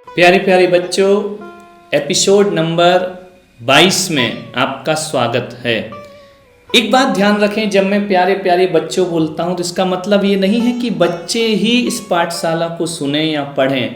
प्यारे प्यारे बच्चों, एपिसोड नंबर 22 में आपका स्वागत है। एक बात ध्यान रखें, जब मैं प्यारे प्यारे बच्चों बोलता हूं तो इसका मतलब ये नहीं है कि बच्चे ही इस पाठशाला को सुने या पढ़ें।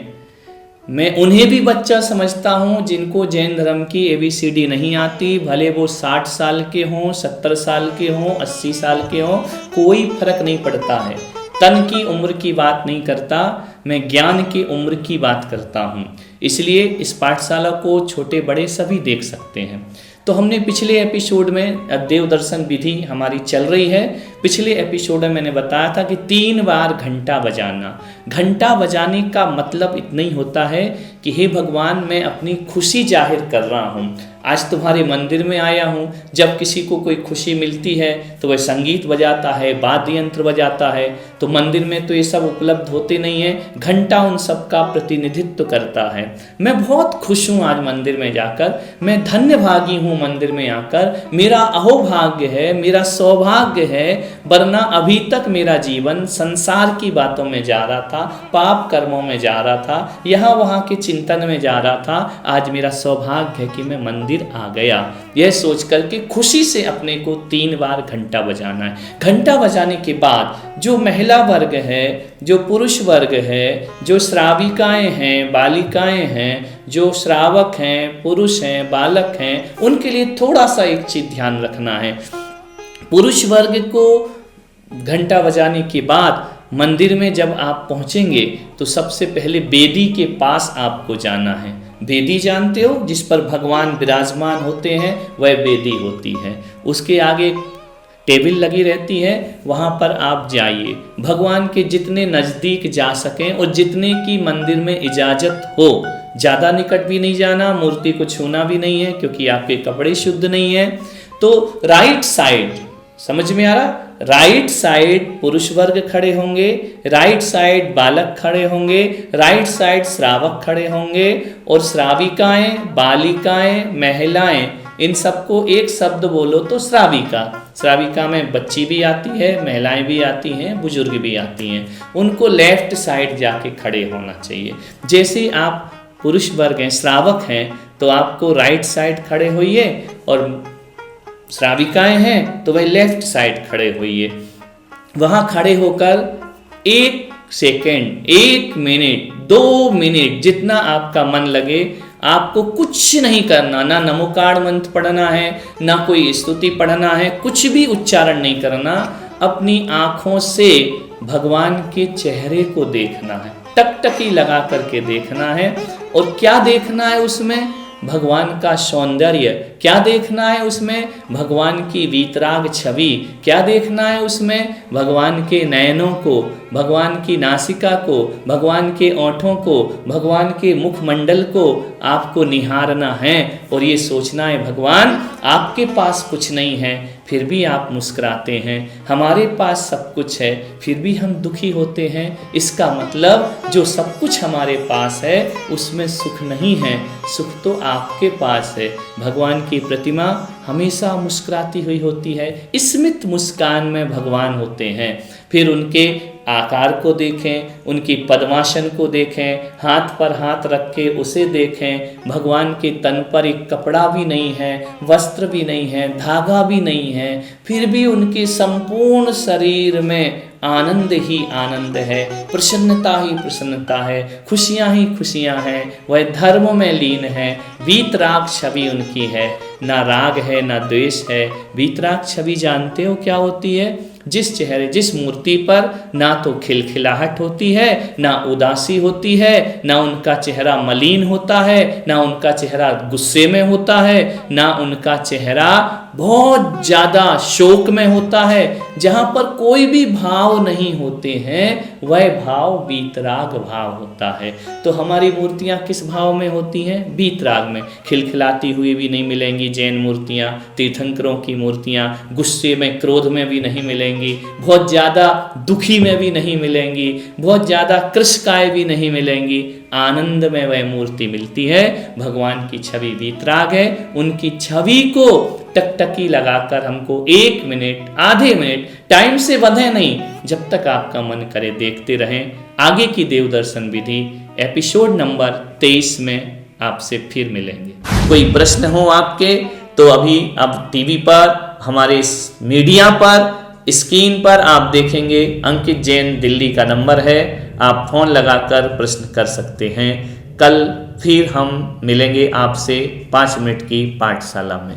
मैं उन्हें भी बच्चा समझता हूं जिनको जैन धर्म की ABCD नहीं आती, भले वो 60 साल के हों, 70 साल के हों, 80 साल के हों, कोई फर्क नहीं पड़ता है। तन की उम्र की बात नहीं करता, मैं ज्ञान की उम्र की बात करता हूँ। इसलिए इस पाठशाला को छोटे बड़े सभी देख सकते हैं। तो हमने पिछले एपिसोड में देव दर्शन विधि हमारी चल रही है। पिछले एपिसोड में मैंने बताया था कि 3 बार घंटा बजाना। घंटा बजाने का मतलब इतना ही होता है कि हे भगवान, मैं अपनी खुशी जाहिर कर रहा हूँ। आज तुम्हारे मंदिर में आया हूँ। जब किसी को कोई खुशी मिलती है तो वह संगीत बजाता है, वाद्य यंत्र बजाता है। तो मंदिर में तो ये सब उपलब्ध होते नहीं है, घंटा उन सब का प्रतिनिधित्व करता है। मैं बहुत खुश हूँ आज मंदिर में जाकर, मैं धन्य भागी हूँ मंदिर में आकर। मेरा अहोभाग्य है, मेरा सौभाग्य है, वरना अभी तक मेरा जीवन संसार की बातों में जा रहा था, पाप कर्मों में जा रहा था, यहाँ वहाँ के चिंतन में जा रहा था। आज मेरा सौभाग्य है कि मैं मंदिर आ गया। यह सोच करके खुशी से अपने को 3 बार घंटा बजाना है। घंटा बजाने के बाद जो महिला वर्ग है, जो पुरुष वर्ग है, जो श्राविकाएं हैं, बालिकाएं हैं, जो श्रावक हैं, पुरुष हैं, बालक हैं, उनके लिए थोड़ा सा एक चीज ध्यान रखना है। पुरुष वर्ग को घंटा बजाने के बाद मंदिर में जब आप पहुंचेंगे तो सबसे पहले वेदी के पास आपको जाना है। वेदी जानते हो, जिस पर भगवान विराजमान होते हैं, वह वेदी होती है। उसके आगे टेबल लगी रहती है, वहाँ पर आप जाइए। भगवान के जितने नज़दीक जा सकें और जितने की मंदिर में इजाज़त हो। ज़्यादा निकट भी नहीं जाना, मूर्ति को छूना भी नहीं है, क्योंकि आपके कपड़े शुद्ध नहीं है। तो राइट साइड, समझ में आ रहा? राइट साइड पुरुष वर्ग खड़े होंगे, राइट साइड बालक खड़े होंगे, राइट साइड श्रावक खड़े होंगे, और श्राविकाएं, बालिकाएं, महिलाएं, इन सबको एक शब्द बोलो तो श्राविका। श्राविका में बच्ची भी आती है, महिलाएं भी आती हैं, बुजुर्ग भी आती हैं। उनको लेफ्ट साइड जाके खड़े होना चाहिए। जैसे आप पुरुष वर्ग हैं, श्रावक हैं, तो आपको राइट साइड खड़े होइए, और श्राविकाएं हैं तो वह लेफ्ट साइड खड़े होइए। वहाँ खड़े होकर 1 सेकेंड, 1 मिनट, 2 मिनट, जितना आपका मन लगे, आपको कुछ नहीं करना। ना नमोकार मंत्र पढ़ना है, ना कोई स्तुति पढ़ना है, कुछ भी उच्चारण नहीं करना। अपनी आँखों से भगवान के चेहरे को देखना है, टकटकी लगा करके देखना है। और क्या देखना है उसमें? भगवान का सौंदर्य। क्या देखना है उसमें? भगवान की वीतराग छवि। क्या देखना है उसमें? भगवान के नयनों को, भगवान की नासिका को, भगवान के ओंठों को, भगवान के मुखमंडल को आपको निहारना है। और ये सोचना है, भगवान आपके पास कुछ नहीं है, फिर भी आप मुस्कुराते हैं। हमारे पास सब कुछ है, फिर भी हम दुखी होते हैं। इसका मतलब जो सब कुछ हमारे पास है उसमें सुख नहीं है, सुख तो आपके पास है। भगवान की प्रतिमा हमेशा मुस्कुराती हुई होती है, स्मित मुस्कान में भगवान होते हैं। फिर उनके आकार को देखें, उनकी पद्मासन को देखें, हाथ पर हाथ रख के उसे देखें। भगवान के तन पर एक कपड़ा भी नहीं है, वस्त्र भी नहीं है, धागा भी नहीं है, फिर भी उनके संपूर्ण शरीर में आनंद ही आनंद है, प्रसन्नता ही प्रसन्नता है, खुशियाँ ही खुशियाँ हैं। वह धर्म में लीन है, वीतराग छवि उनकी है, ना राग है ना द्वेष है। वीतराग छवि जानते हो क्या होती है? जिस चेहरे, जिस मूर्ति पर ना तो खिलखिलाहट होती है, ना उदासी होती है, ना उनका चेहरा मलिन होता है, ना उनका चेहरा गुस्से में होता है, ना उनका चेहरा बहुत ज़्यादा शोक में होता है। जहाँ पर कोई भी भाव नहीं होते हैं, वह भाव वीतराग भाव होता है। तो हमारी मूर्तियाँ किस भाव में होती हैं? वीतराग में। खिलखिलाती हुई भी नहीं मिलेंगी जैन मूर्तियाँ, तीर्थंकरों की मूर्तियाँ गुस्से में, क्रोध में भी नहीं मिलेंगी, बहुत ज़्यादा दुखी में भी नहीं मिलेंगी, बहुत ज़्यादा कृशकाय भी नहीं मिलेंगी। आनंद में वह मूर्ति मिलती है। भगवान की छवि वीतराग है। उनकी छवि को टकटकी लगाकर हमको 1 मिनट, आधे मिनट, टाइम से बंधे नहीं, जब तक आपका मन करे देखते रहें। आगे की देव दर्शन विधि एपिसोड नंबर 23 में आपसे फिर मिलेंगे। कोई प्रश्न हो आपके तो अभी अब टीवी पर, हमारे इस मीडिया पर, स्क्रीन पर आप देखेंगे अंकित जैन दिल्ली का नंबर है, आप फोन लगाकर प्रश्न कर सकते हैं। कल फिर हम मिलेंगे आपसे 5 मिनट की पाठशाला में।